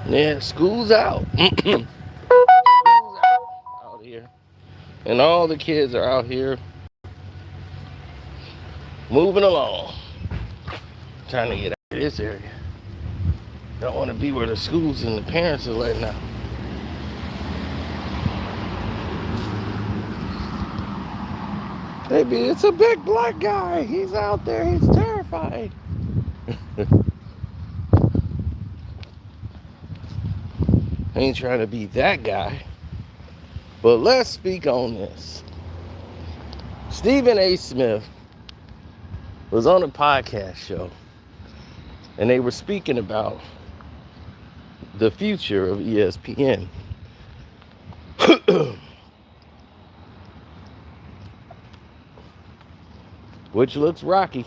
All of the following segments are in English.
Yeah, school's out. School's out here. And all the kids are out here moving along. Trying to get out of this area. Don't want to be where the schools and the parents are letting out. Baby, it's a big black guy. He's out there. He's terrified. I ain't trying to be that guy. But let's speak on this. Stephen A. Smith was on a podcast show, and they were speaking about the future of ESPN. Which looks rocky.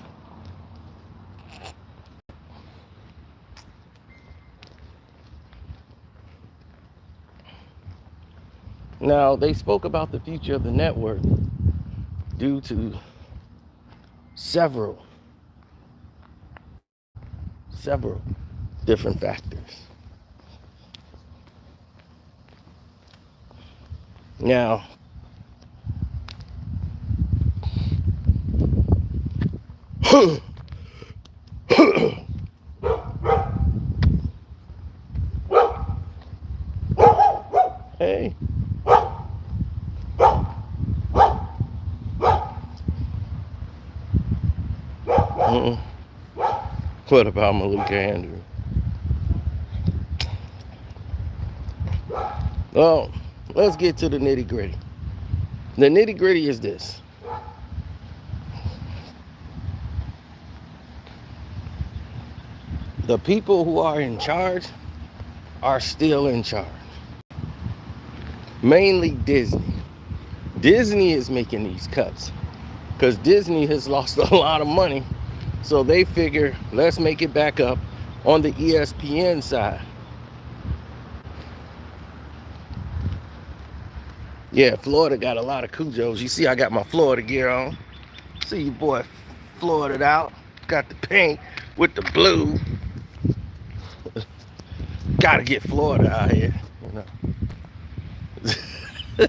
Now, they spoke about the future of the network due to several different factors. Now, hey. What about Malika Andrew? Well, let's get to the nitty gritty. The nitty gritty is this. The people who are in charge are still in charge. Mainly Disney. Disney is making these cuts because Disney has lost a lot of money. So they figure, let's make it back up on the ESPN side. Yeah, Florida got a lot of Cujos. You see I got my Florida gear on. See you boy Florida out. Got the pink with the blue. Gotta get Florida out here, you know.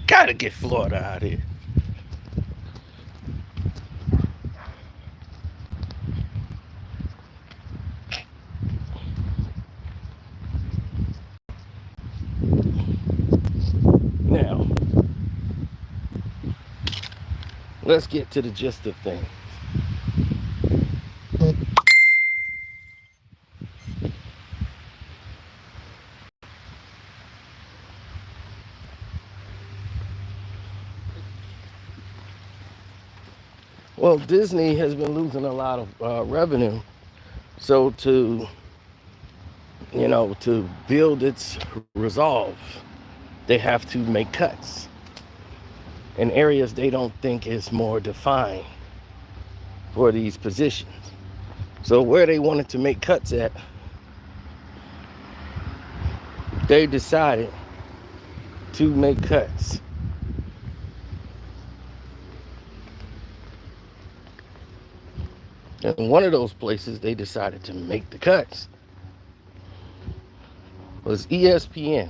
Gotta get Florida out here. Now, let's get to the gist of things. Well, Disney has been losing a lot of revenue. So to build its resolve, they have to make cuts in areas they don't think is more defined for these positions. So where they wanted to make cuts at, they decided to make cuts. And one of those places they decided to make the cuts was ESPN.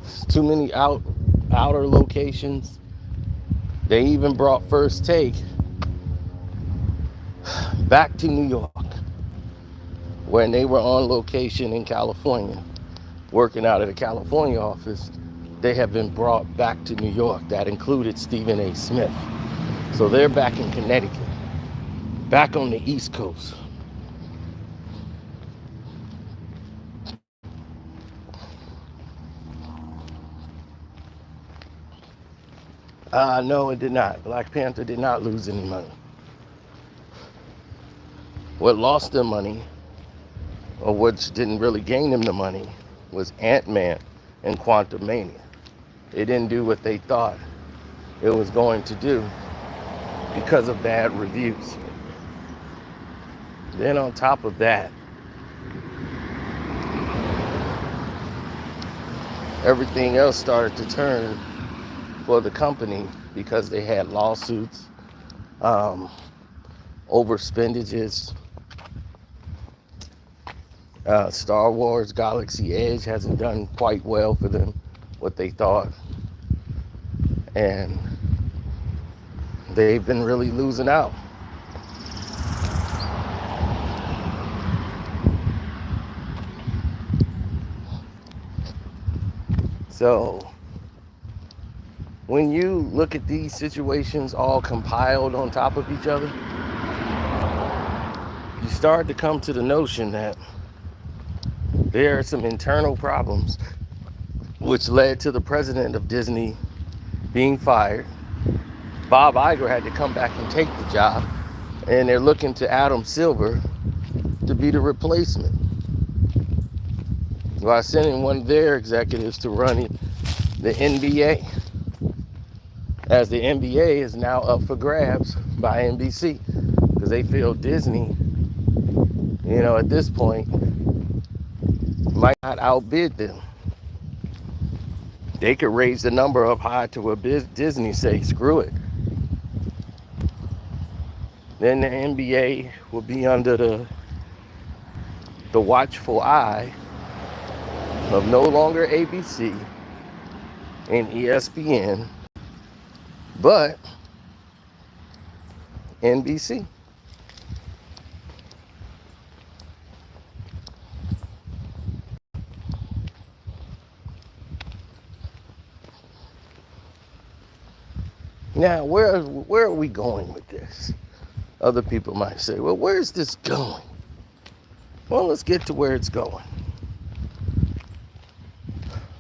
It's too many outer locations. They even brought First Take back to New York when they were on location in California, working out of the California office. They have been brought back to New York. That included Stephen A. Smith. So they're back in Connecticut, back on the East Coast. No, it did not. Black Panther did not lose any money. What lost them money, or which didn't really gain them the money, was Ant-Man and Quantumania. They didn't do what they thought it was going to do because of bad reviews. Then on top of that, everything else started to turn for the company because they had lawsuits, overspendages, Star Wars Galaxy Edge hasn't done quite well for them, what they thought. And they've been really losing out. So when you look at these situations all compiled on top of each other, you start to come to the notion that there are some internal problems which led to the president of Disney being fired. Bob Iger had to come back and take the job, and they're looking to Adam Silver to be the replacement, while sending one of their executives to run the NBA, as the NBA is now up for grabs by NBC, because they feel Disney, at this point, might not outbid them. They could raise the number up high to where Disney say, screw it. Then the NBA will be under the watchful eye of no longer ABC and ESPN, but NBC. Now, where are we going with this? Other people might say, well, where's this going? Well, let's get to where it's going.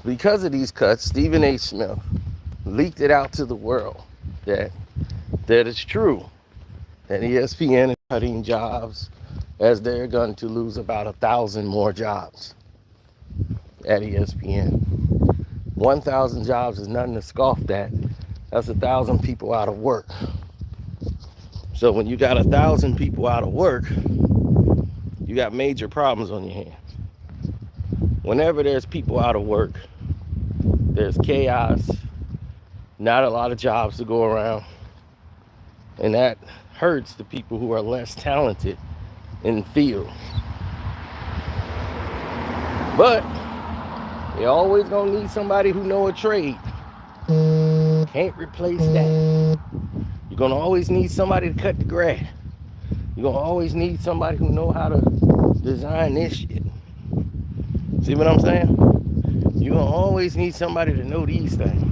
Because of these cuts, Stephen A. Smith leaked it out to the world that it's true that ESPN is cutting jobs, as they're going to lose about 1,000 more jobs at ESPN. 1,000 jobs is nothing to scoff at. That's 1,000 people out of work. So when you got 1,000 people out of work, you got major problems on your hands. Whenever there's people out of work, there's chaos, not a lot of jobs to go around, and that hurts the people who are less talented in the field. But you're always gonna need somebody who know a trade. Can't replace that. You're gonna always need somebody to cut the grass. You're gonna always need somebody who know how to design this shit. See what I'm saying? You're gonna always need somebody to know these things.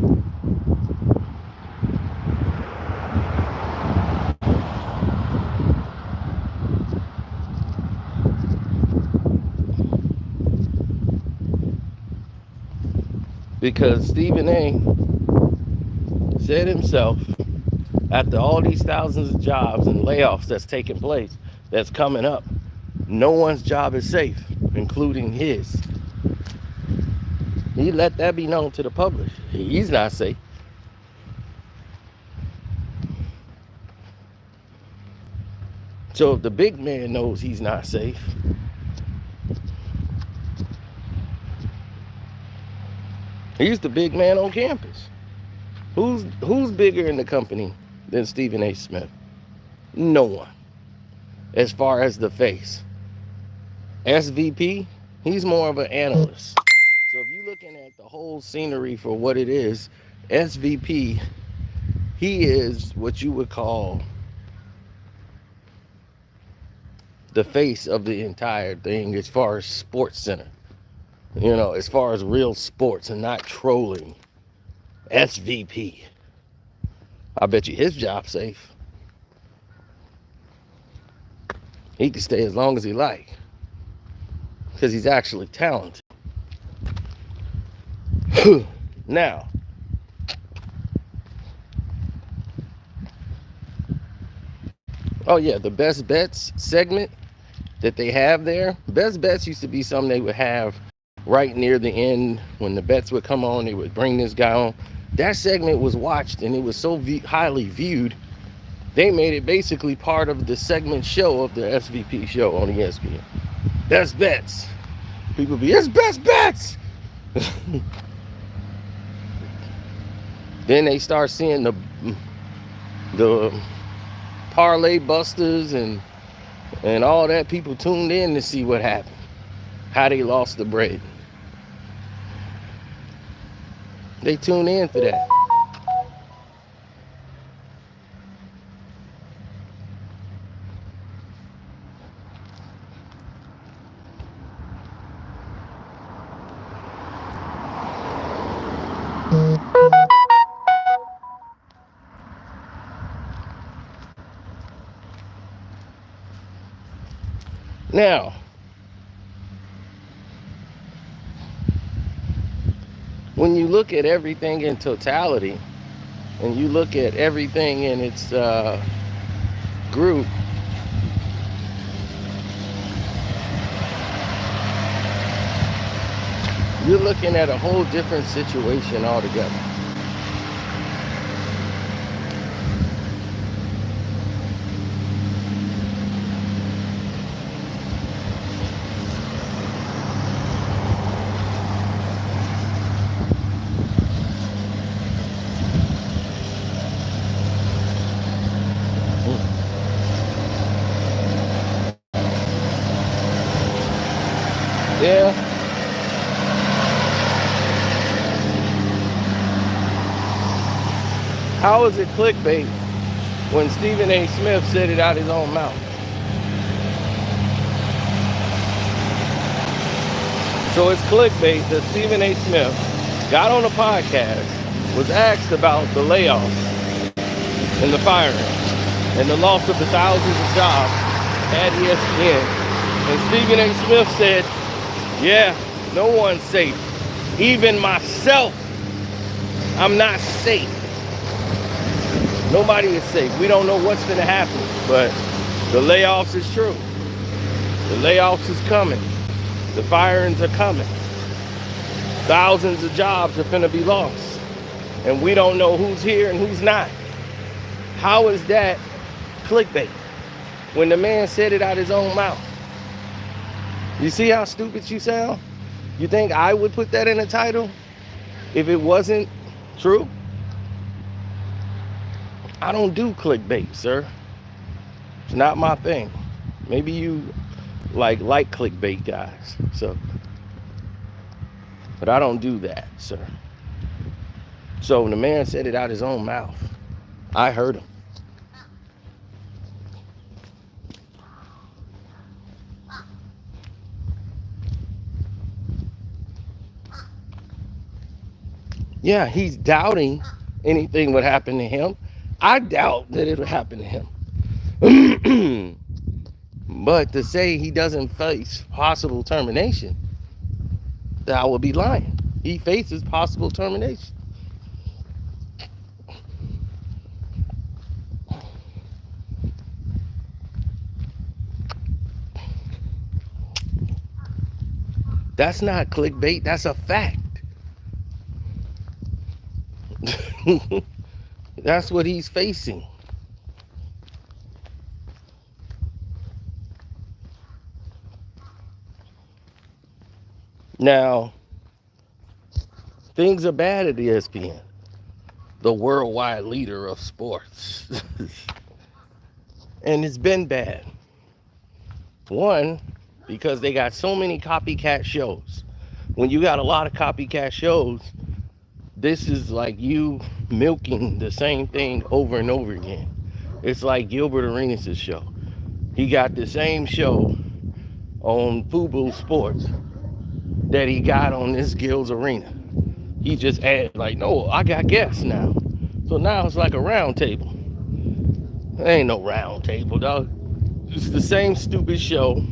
Because Stephen A. said himself, after all these thousands of jobs and layoffs that's taking place, that's coming up, no one's job is safe, including his. He let that be known to the public. He's not safe. So if the big man knows he's not safe, he's the big man on campus. Who's bigger in the company than Stephen A. Smith? No one. As far as the face. SVP, he's more of an analyst. So if you're looking at the whole scenery for what it is, SVP, he is what you would call the face of the entire thing as far as Sports Center. As far as real sports and not trolling. SVP. I bet you his job's safe. He can stay as long as he like, because he's actually talented. Now, oh yeah, the best bets segment that they have there. Best bets used to be something they would have right near the end when the bets would come on. They would bring this guy on. That segment was watched and it was so highly viewed, they made it basically part of the segment show of the SVP show on ESPN. Best bets. People be, it's best bets. Then they start seeing the parlay busters and all that. People tuned in to see what happened. how they lost the bread. They tune in for that. Now, when you look at everything in totality, and you look at everything in its group, you're looking at a whole different situation altogether. Yeah. How is it clickbait when Stephen A. Smith said it out his own mouth? So it's clickbait that Stephen A. Smith got on a podcast, was asked about the layoffs and the firing and the loss of the thousands of jobs at ESPN. And Stephen A. Smith said, yeah, no one's safe. Even myself, I'm not safe. Nobody is safe. We don't know what's going to happen, but the layoffs is true. The layoffs is coming. The firings are coming. Thousands of jobs are going to be lost. And we don't know who's here and who's not. How is that clickbait when the man said it out his own mouth? You see how stupid you sound? You think I would put that in a title if it wasn't true? I don't do clickbait, sir. It's not my thing. Maybe you like clickbait guys. But I don't do that, sir. So when the man said it out his own mouth, I heard him. Yeah, he's doubting anything would happen to him. I doubt that it'll happen to him. But to say he doesn't face possible termination, I would be lying. He faces possible termination. That's not clickbait, that's a fact. That's what he's facing. Now, things are bad at ESPN, the worldwide leader of sports. And it's been bad. One, because they got so many copycat shows. When you got a lot of copycat shows, this is like you milking the same thing over and over again. It's like Gilbert Arenas' show. He got the same show on Fubo Sports that he got on this Gil's Arena. He just added like, no, I got guests now. So now it's like a round table. There ain't no round table, dog. It's the same stupid show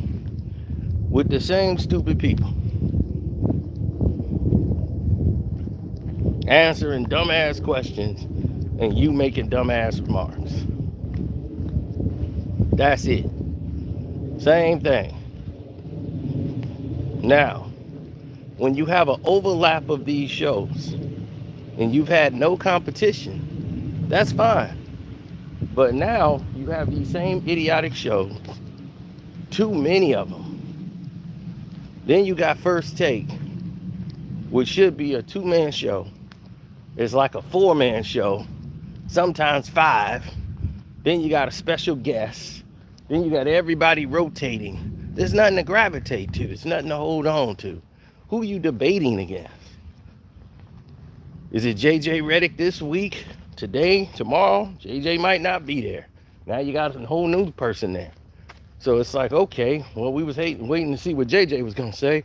with the same stupid people. Answering dumbass questions and you making dumbass remarks. That's it. Same thing. Now, when you have an overlap of these shows and you've had no competition, that's fine. But now you have these same idiotic shows, too many of them. Then you got First Take, which should be a 2-man show. It's like a 4-man show, sometimes 5. Then you got a special guest. Then you got everybody rotating There's nothing to gravitate to. There's nothing to hold on to. Who are you debating against? Is it JJ Redick this week, today, tomorrow? JJ might not be there. Now you got a whole new person there. So it's like, okay, well, we was waiting to see what JJ was gonna say.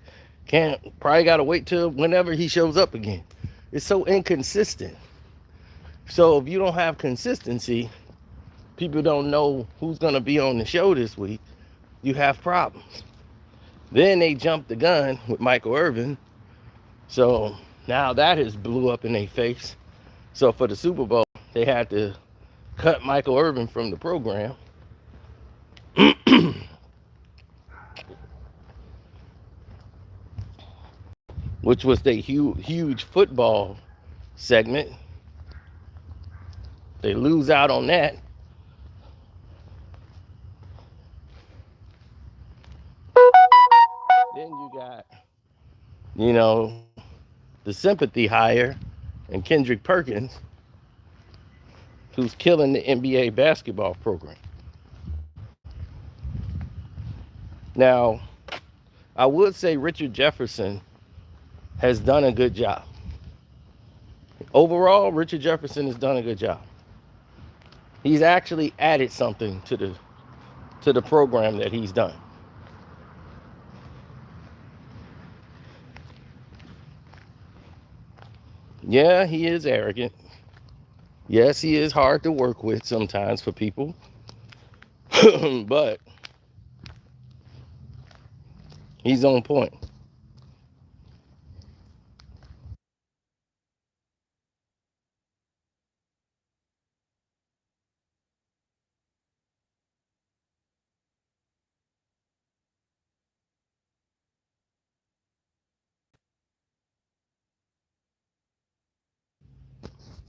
Probably gotta wait till whenever he shows up again. It's so inconsistent. So if you don't have consistency, people don't know who's gonna be on the show this week, you have problems. Then they jumped the gun with Michael Irvin. So now that has blew up in their face. So for the Super Bowl, they had to cut Michael Irvin from the program. Which was the huge football segment. They lose out on that. Then you got, the sympathy hire and Kendrick Perkins, who's killing the NBA basketball program. Now, I would say Richard Jefferson has done a good job. Overall, Richard Jefferson has done a good job. He's actually added something to the program that he's done. Yeah, he is arrogant. Yes, he is hard to work with sometimes for people. But he's on point.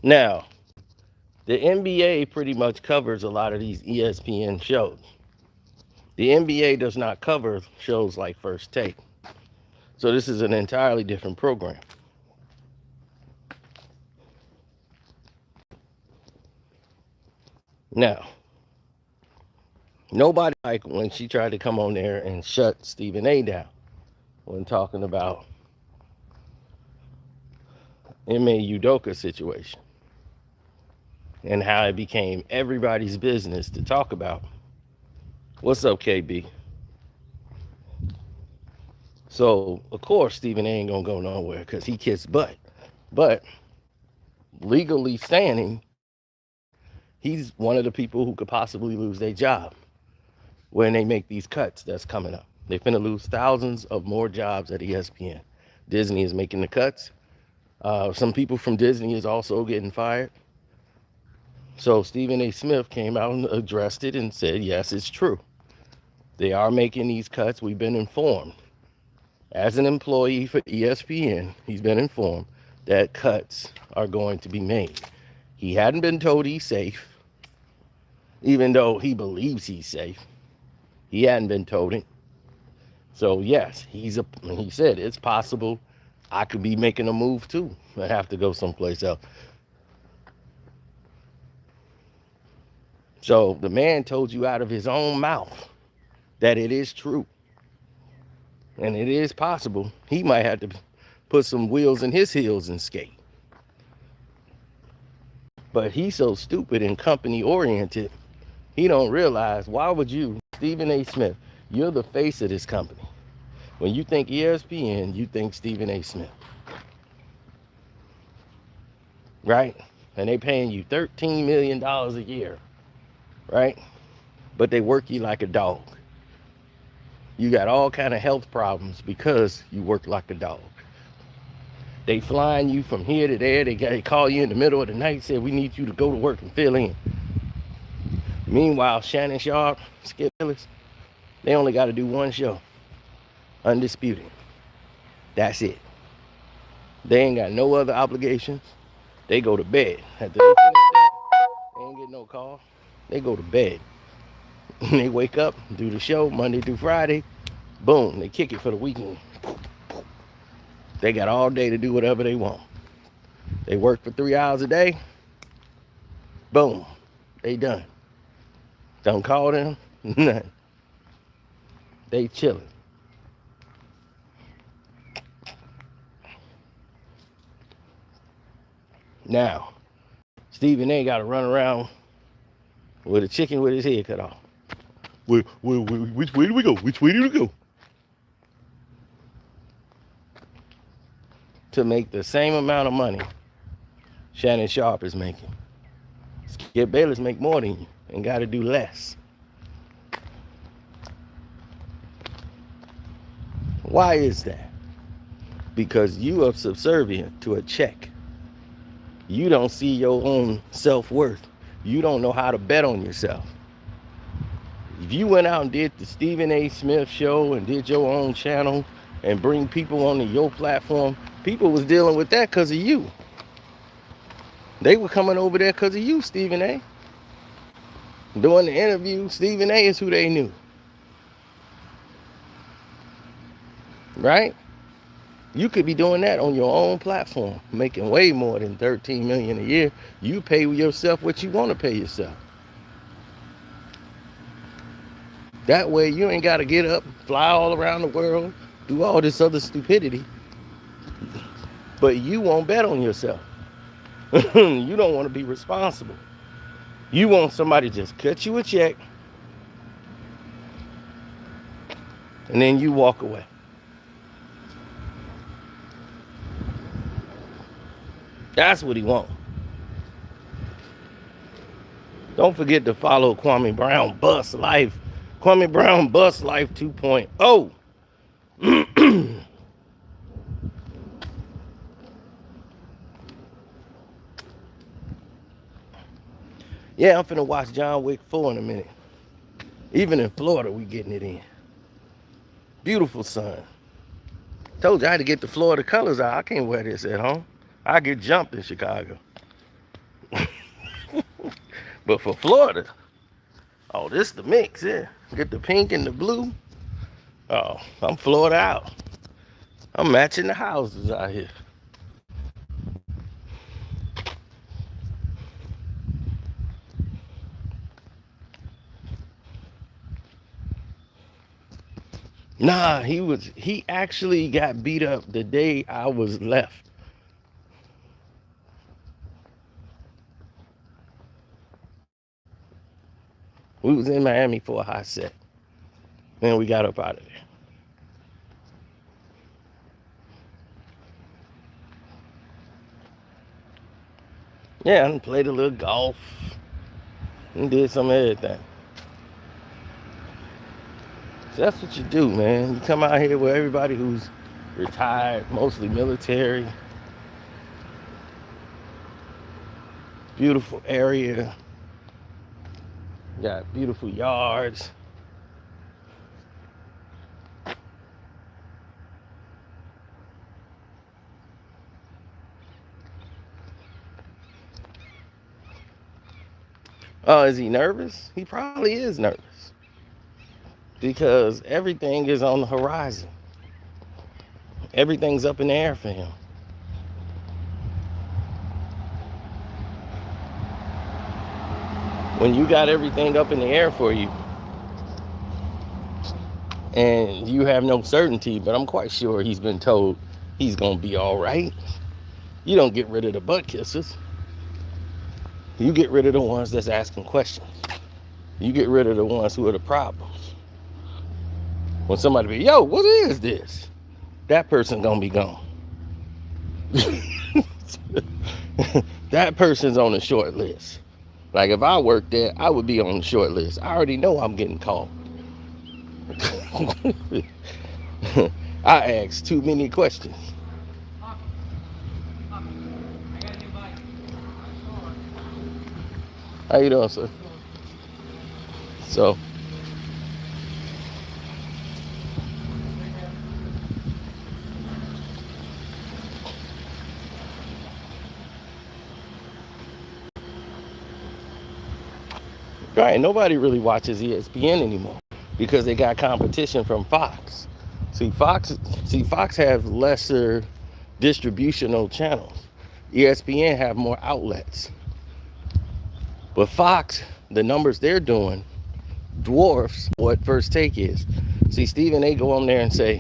Now, the NBA pretty much covers a lot of these ESPN shows. The NBA does not cover shows like First Take. So this is an entirely different program. Now, nobody liked when she tried to come on there and shut Stephen A down when talking about Ime Udoka situation and how it became everybody's business to talk about. What's up, KB? So, of course, Stephen A ain't gonna go nowhere because he kissed butt. But legally standing, he's one of the people who could possibly lose their job when they make these cuts that's coming up. They're finna lose thousands of more jobs at ESPN. Disney is making the cuts. Some people from Disney is also getting fired. So Stephen A. Smith came out and addressed it and said, yes, it's true. They are making these cuts. We've been informed. As an employee for ESPN, he's been informed that cuts are going to be made. He hadn't been told he's safe, even though he believes he's safe. He hadn't been told it. So yes, he said it's possible I could be making a move too. I have to go someplace else. So the man told you out of his own mouth that it is true. And it is possible he might have to put some wheels in his heels and skate. But he's so stupid and company oriented, he don't realize, why would you, Stephen A. Smith, you're the face of this company. When you think ESPN, you think Stephen A. Smith. Right? And they paying you $13 million a year. Right? But they work you like a dog. You got all kind of health problems because you work like a dog. They flying you from here to there. They call you in the middle of the night, say, we need you to go to work and fill in. Meanwhile, Shannon Sharp, Skip Bayless, they only got to do one show. Undisputed. That's it. They ain't got no other obligations. They go to bed. After they finish that, they ain't get no call. They go to bed. They wake up, do the show Monday through Friday. Boom, they kick it for the weekend. They got all day to do whatever they want. They work for 3 hours a day. Boom, they done. Don't call them, nothing. They chilling. Now, Stephen A. got to run around with a chicken with his head cut off. Which way do we go? Which way do we go? To make the same amount of money Shannon Sharpe is making. Skip Bayless make more than you and got to do less. Why is that? Because you are subservient to a check. You don't see your own self-worth. You don't know how to bet on yourself. If you went out and did the Stephen A. Smith show and did your own channel and bring people onto your platform, people was dealing with that because of you. They were coming over there because of you, Stephen A. Doing the interview, Stephen A. is who they knew. Right? You could be doing that on your own platform, making way more than $13 million a year. You pay yourself what you want to pay yourself. That way you ain't got to get up, fly all around the world, do all this other stupidity. But you won't bet on yourself. You don't want to be responsible. You want somebody to just cut you a check and then you walk away. That's what he wants. Don't forget to follow Kwame Brown Bust Life. Kwame Brown Bust Life 2.0. Yeah, I'm finna watch John Wick 4 in a minute. Even in Florida, we getting it in. Beautiful sun. Told you I had to get the Florida colors out. I can't wear this at home. I get jumped in Chicago. But for Florida, oh, this the mix, yeah. Get the pink and the blue. Oh, I'm Florida out. I'm matching the houses out here. Nah, he actually got beat up the day I was left. We was in Miami for a hot set. Then we got up out of there. Yeah, I played a little golf and did some of everything. So that's what you do, man. You come out here with everybody who's retired, mostly military. Beautiful area. Got beautiful yards. Oh, is he nervous? He probably is nervous. Because everything is on the horizon. Everything's up in the air for him. When you got everything up in the air for you, and you have no certainty, but I'm quite sure he's been told he's going to be all right. You don't get rid of the butt kissers. You get rid of the ones that's asking questions. You get rid of the ones who are the problems. When somebody be, yo, what is this? That person gonna be gone. That person's on the short list. Like if I worked there, I would be on the short list. I already know I'm getting called. I ask too many questions. How you doing, sir? So, right, nobody really watches ESPN anymore because they got competition from Fox. Fox have lesser distributional channels. ESPN have more outlets. But Fox, the numbers they're doing dwarfs what First Take is. See, Stephen A. go on there and say,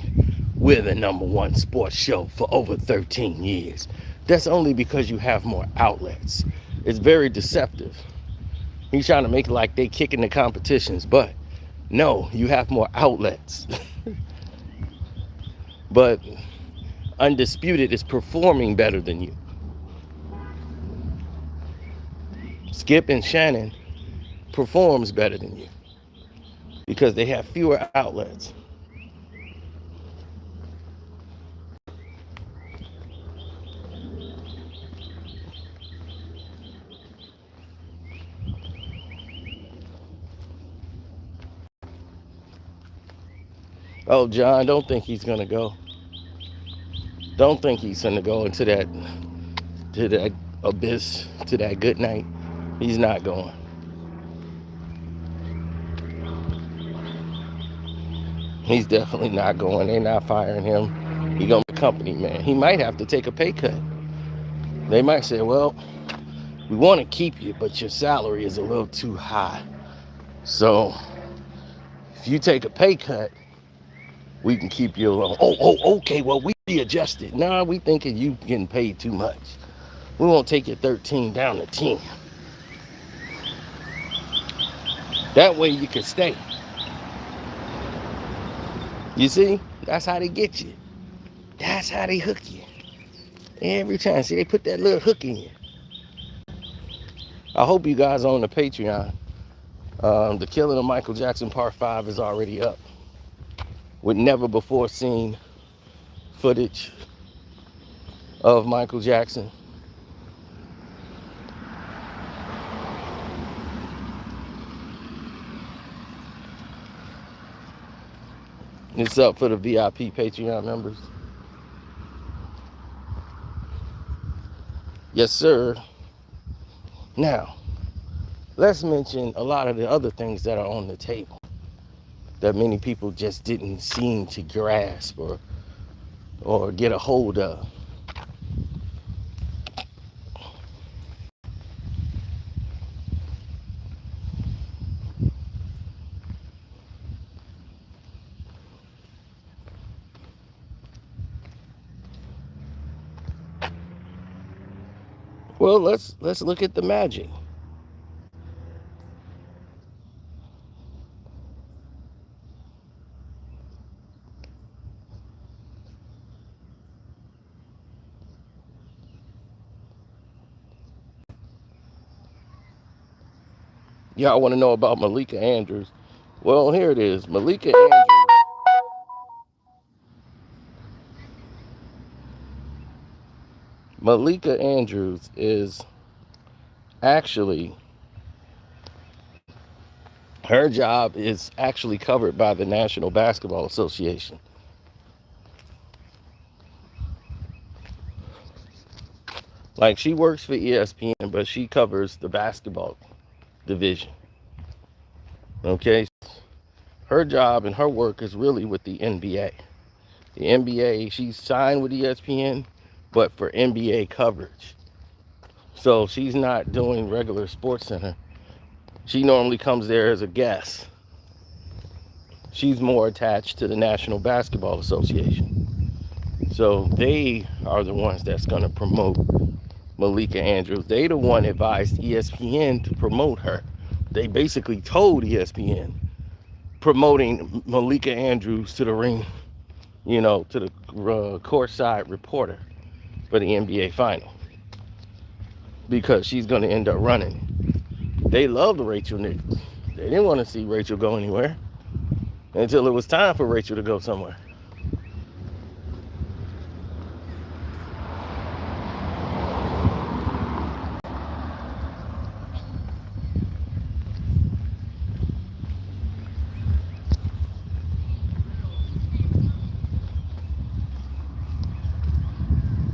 we're the #1 sports show for over 13 years. That's only because you have more outlets. It's very deceptive. He's trying to make it like they kicking the competitions, but no, you have more outlets. But Undisputed is performing better than you. Skip and Shannon performs better than you because they have fewer outlets. Oh, John, don't think he's gonna go. Don't think he's gonna go into that abyss, to that good night. He's not going. He's definitely not going. They're not firing him. He's gonna be a company man. He might have to take a pay cut. They might say, well, we want to keep you, but your salary is a little too high. So if you take a pay cut, we can keep you alone. Oh, okay, well, we readjusted. Nah, we thinking you getting paid too much. We won't take your 13 down to 10. That way you can stay. You see? That's how they get you. That's how they hook you. Every time. See, they put that little hook in you. I hope you guys are on the Patreon. The Killing of Michael Jackson Part 5 is already up, with never before seen footage of Michael Jackson. It's up for the VIP Patreon members. Yes, sir. Now, let's mention a lot of the other things that are on the table that many people just didn't seem to grasp or get a hold of. Well, let's look at the magic. Y'all want to know about Malika Andrews? Well, here it is. Malika Andrews is actually, her job is actually covered by the National Basketball Association. Like, she works for ESPN, but she covers the basketball division. Okay? Her job and her work is really with the NBA. The NBA, she's signed with ESPN, but for NBA coverage. So she's not doing regular Sports Center. She normally comes there as a guest. She's more attached to the National Basketball Association. So they are the ones that's going to promote Malika Andrews. They the one advised ESPN to promote her. They basically told ESPN promoting Malika Andrews to the ring, you know, to the courtside reporter for the NBA final, because she's going to end up running. They loved Rachel Nichols. They didn't want to see Rachel go anywhere until it was time for Rachel to go somewhere.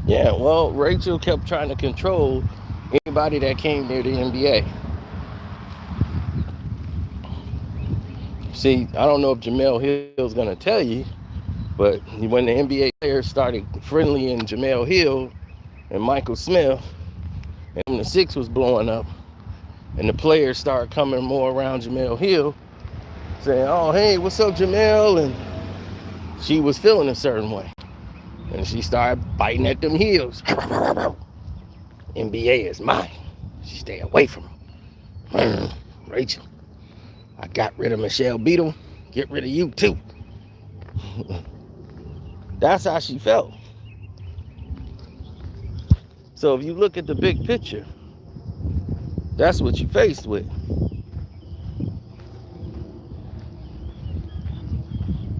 Yeah, well, Rachel kept trying to control anybody that came near the NBA. See, I don't know if Jamel Hill's going to tell you, but when the NBA players started friendlying Jamel Hill and Michael Smith, and when the Six was blowing up, and the players started coming more around Jamel Hill, saying, oh, hey, what's up, Jamel? And she was feeling a certain way. And she started biting at them heels. NBA is mine. Stay away from her. Rachel, I got rid of Michelle Beadle. Get rid of you too. That's how she felt. So if you look at the big picture, that's what you're faced with.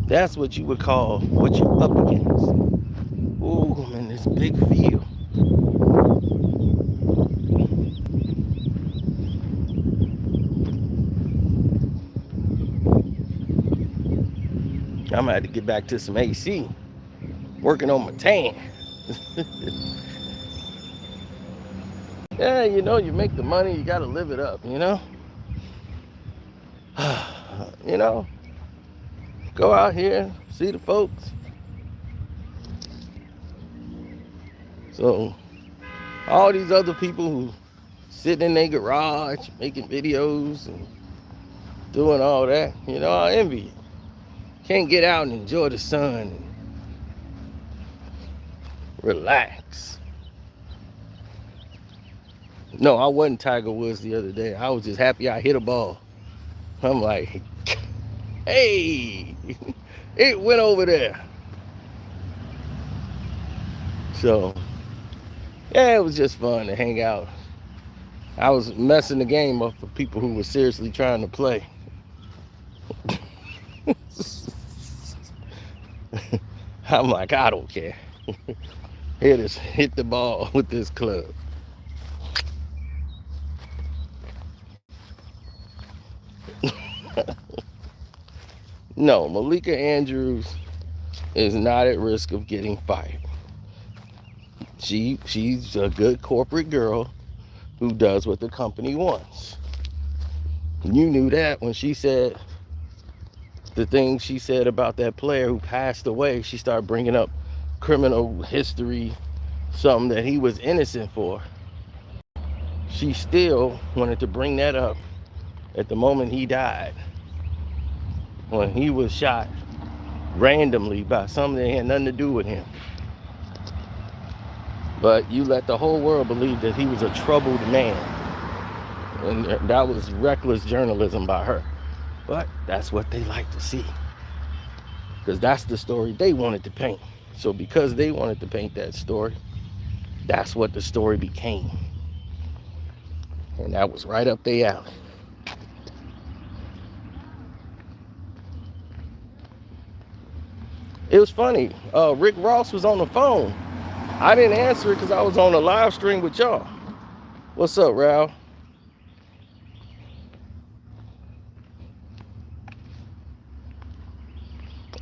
That's what you would call what you're up against. Ooh, I'm in this big field. I'm gonna have to get back to some AC. Working on my tan. Yeah, you know, you make the money, you gotta live it up, you know? You know, go out here, see the folks. So, all these other people who sit in their garage making videos and doing all that, you know, I envy you. Can't get out and enjoy the sun and relax. No, I wasn't Tiger Woods the other day. I was just happy I hit a ball. I'm like, hey, it went over there. So, yeah, it was just fun to hang out. I was messing the game up for people who were seriously trying to play. I'm like, I don't care. Hit the ball with this club. No, Malika Andrews is not at risk of getting fired. She's a good corporate girl who does what the company wants. You knew that when she said the things she said about that player who passed away. She started bringing up criminal history, something that he was innocent for. She still wanted to bring that up at the moment he died, when he was shot randomly by something that had nothing to do with him. But you let the whole world believe that he was a troubled man, and that was reckless journalism by her. But that's what they like to see, because that's the story they wanted to paint. So because they wanted to paint that story, that's what the story became. And that was right up their alley. It was funny. Rick Ross was on the phone. I didn't answer it because I was on a live stream with y'all. What's up, Ralph?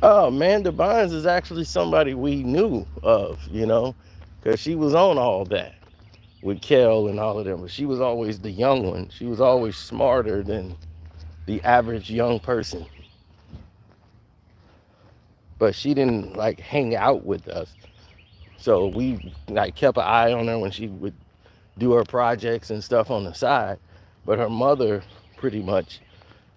Oh, Amanda Bynes is actually somebody we knew of, you know, because she was on all that with Kel and all of them. But she was always the young one. She was always smarter than the average young person. But she didn't like hang out with us. So we like kept an eye on her when she would do her projects and stuff on the side. But her mother, pretty much,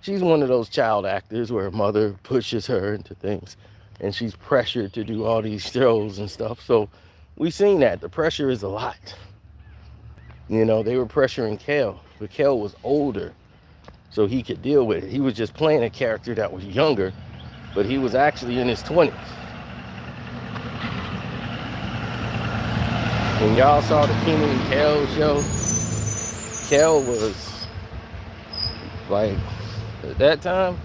she's one of those child actors where her mother pushes her into things and she's pressured to do all these shows and stuff. So we've seen that. The pressure is a lot. You know, they were pressuring Kel, but Kel was older, so he could deal with it. He was just playing a character that was younger, but he was actually in his 20s. When y'all saw the Keenan and Kel show, Kel was like, at that time,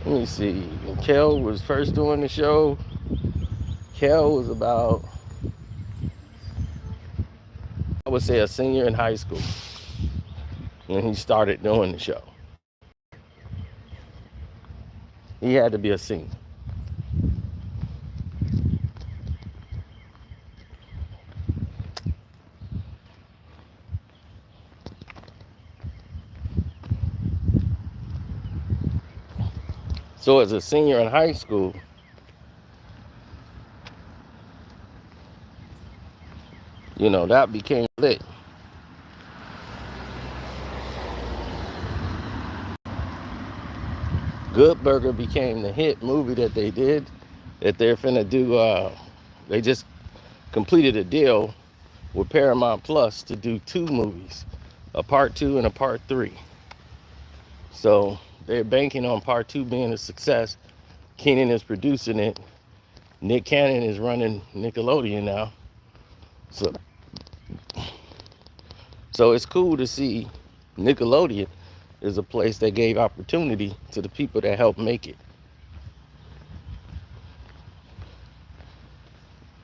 let me see, when Kel was first doing the show, Kel was about, I would say, a senior in high school when he started doing the show. He had to be a senior. So as a senior in high school, you know, that became lit. Good Burger became the hit movie that they did, that they're finna do. They just completed a deal with Paramount Plus to do 2 movies, a part 2 and a part 3. So they're banking on part 2 being a success. Keenan is producing it. Nick Cannon is running Nickelodeon now. So it's cool to see Nickelodeon is a place that gave opportunity to the people that helped make it.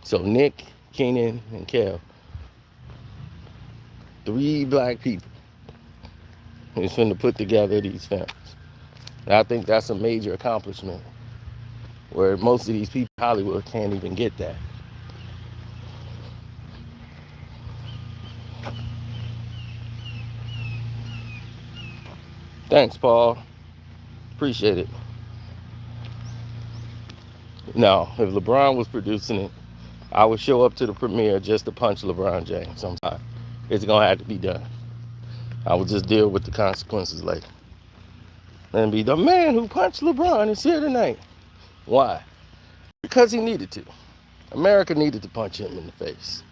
So Nick, Keenan, and Kev, 3 black people is finna put together these films. And I think that's a major accomplishment, where most of these people in Hollywood can't even get that. Thanks, Paul. Appreciate it. Now, if LeBron was producing it, I would show up to the premiere just to punch LeBron James. I'm sorry. It's going to have to be done. I would just deal with the consequences later. And be the man who punched LeBron is here tonight. Why? Because he needed to. America needed to punch him in the face.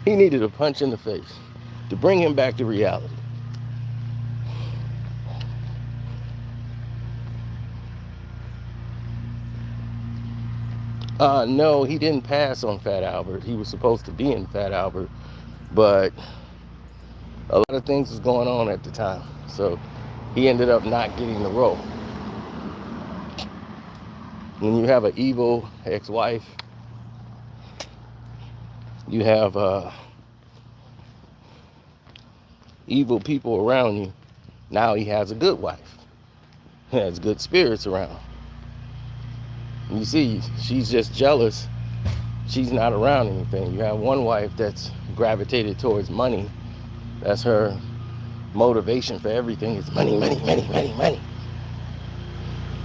He needed a punch in the face to bring him back to reality. No, he didn't pass on Fat Albert. He was supposed to be in Fat Albert, but a lot of things was going on at the time. So he ended up not getting the role. When you have an evil ex-wife, you have evil people around you. Now he has a good wife. He has good spirits around. You see, she's just jealous. She's not around anything. You have one wife that's gravitated towards money. That's her motivation for everything. It's money, money, money, money, money.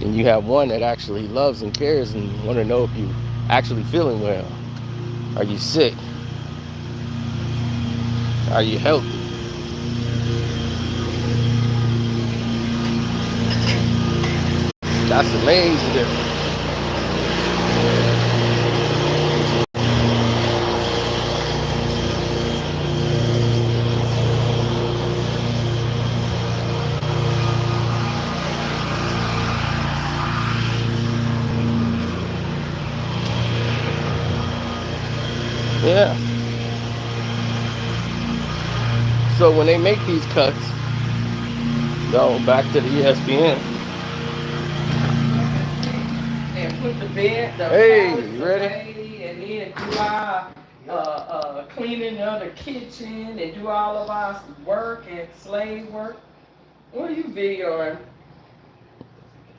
And you have one that actually loves and cares and want to know if you actually feeling well. Are you sick? Are you healthy? That's amazing difference. Yeah. So when they make these cuts, back to the ESPN. And put the bed, the hey, you ready? away, and then do our cleaning of the kitchen and do all of our work and slave work. What are you videoing?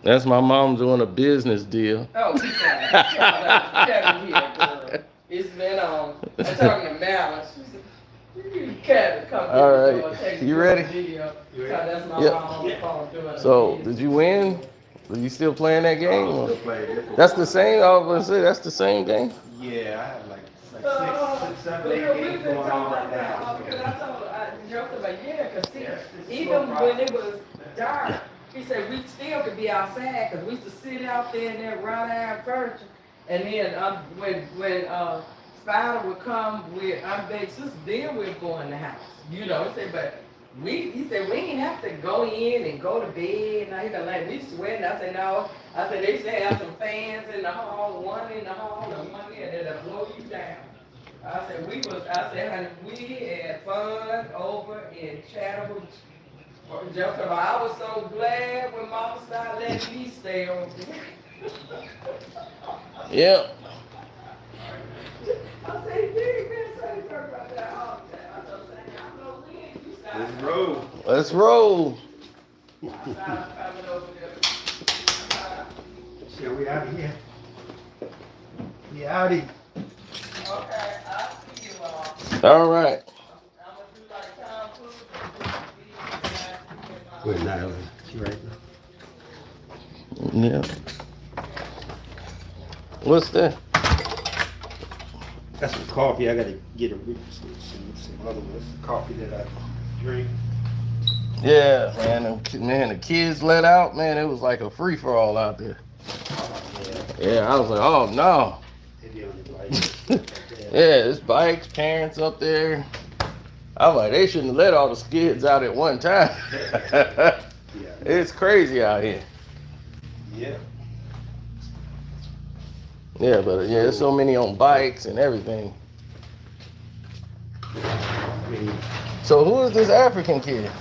That's my mom doing a business deal. Oh, Kevin here, girl. It's been on. I'm talking to Malin. Kevin, come all right, take you ready? Video. That's my mom on the phone doing So, did you win? Are you still playing that game? Or? That's the same. I was gonna say that's the same game. Yeah, I have like six, 7, 8 games going on right now. Because I joked about because see, even when it was dark, he said we still could be outside because we used to sit out there in that wrought iron furniture, and then when Spider would come with unbaked sisters, then we'd go in the house. You know, he said, but he said we ain't have to go in and go to bed. And he said, like, we sweating. I said, no. I said, they say have some fans in the hall, one in the hall and one here that'll blow you down. I said, honey, we had fun over in Chatham. I was so glad when Mama started letting me stay over. Yeah. I said, you been saying about that all the time. I said, I'm no win. You started. Let's roll. Let's roll. I started coming over there. So we out of here. We out of here. Okay, I'll see you all. All right. I'm gonna do like Tom Cruise. Good night. You right Yeah. What's that? That's some coffee. I gotta get some other ones. Coffee that I drink. Yeah, man, the kids let out, man, it was like a free for all out there. Yeah, I was like, oh no. Yeah, it's bikes, parents up there. I'm like, they shouldn't have let all the kids out at one time. It's crazy out here. Yeah. Yeah, but yeah, there's so many on bikes and everything. So who is this African kid?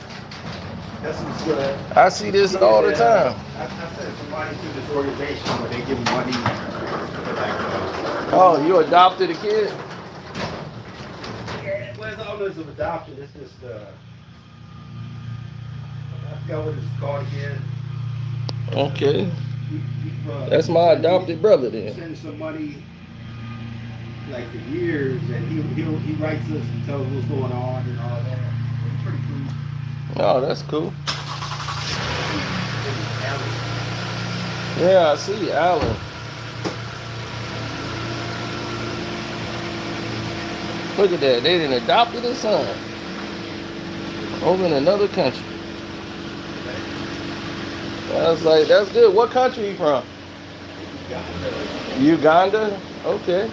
That's what's good. I see this all the time. I sent somebody through this organization where they give money for like. Oh, you adopted a kid? Yeah, well, it's all this of adoption. It's just I forgot what it's called again. Okay. We've, That's my adopted brother then. Send some money like for years, and he writes us and tells us what's going on and all that. It's pretty cool. Oh, that's cool. Yeah, I see Alan. Look at that. They done adopted his son over in another country. I was like, that's good. What country you from? Uganda? Okay.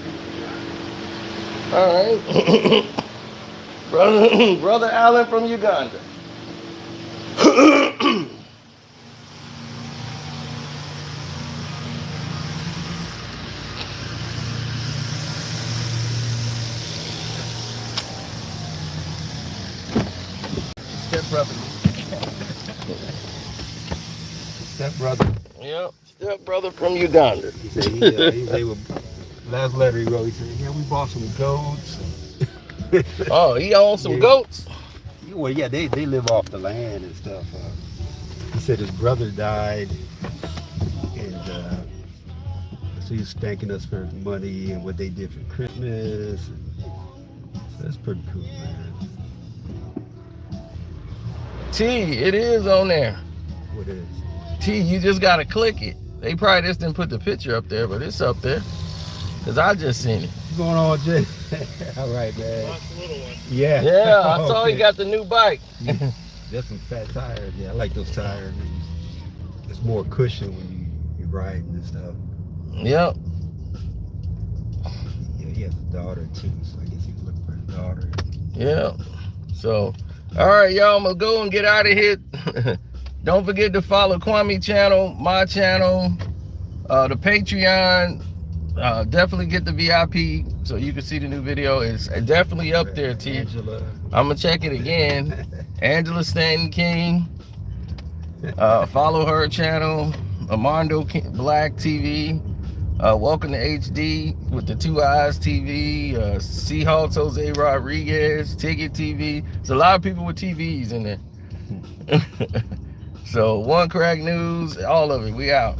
All right. Brother Alan from Uganda. Stepbrother. Stepbrother. Yep, stepbrother from Uganda. He said he able. Last letter he wrote, he said, yeah, we bought some goats. Oh, he owns some goats? Well, yeah, they live off the land and stuff. He said his brother died, and so he's thanking us for money and what they did for Christmas. So that's pretty cool, man. T, it is on there. What is? T, you just gotta click it. They probably just didn't put the picture up there, but it's up there. Cause I just seen it. What's going on, Jay? All right, man. Yeah. Yeah, I saw he got the new bike. That's some fat tires. Yeah, I like those tires. It's more cushion when you're riding and stuff. Yep. Yeah, he has a daughter too, so I guess he was looking for his daughter. Yeah. So, all right, y'all, I'm gonna go and get out of here. Don't forget to follow Kwame channel, my channel, the Patreon. Definitely get the VIP so you can see the new video. It's definitely up there, T. Angela. I'm gonna check it again. Angela Stanton King. Follow her channel, Armando Black TV. Welcome to HD with the Two Eyes TV. Seahawks Jose Rodriguez, Ticket TV. There's a lot of people with TVs in there. So One Crack News, all of it. We out.